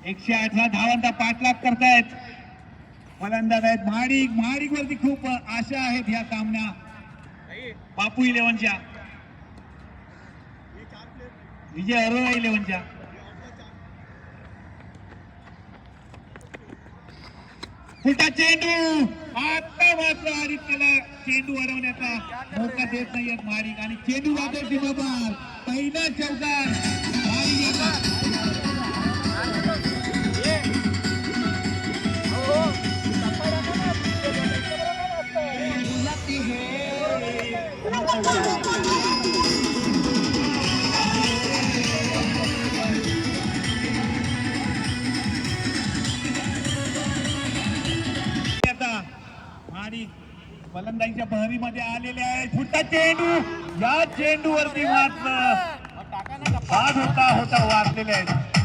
118 धावांचा पाठलाग करतायत फलंदाज आहेत महाडिक वरती खूप आशा आहेत ह्या सामन्या बापू 11च्या विजय अरोरा 11च्या फुटा चेंडू आता मात्र आदित्यला चेंडू अडवण्याचा मौका देत नाहीयेत महाडिक आणि चेंडू जातो सीमापार पहिला चौकार फलंदाजीच्या बहरीमध्ये आलेले आहे फुटता चेंडू या चेंडूवरती मात्र बाद होता वारलेले आहेत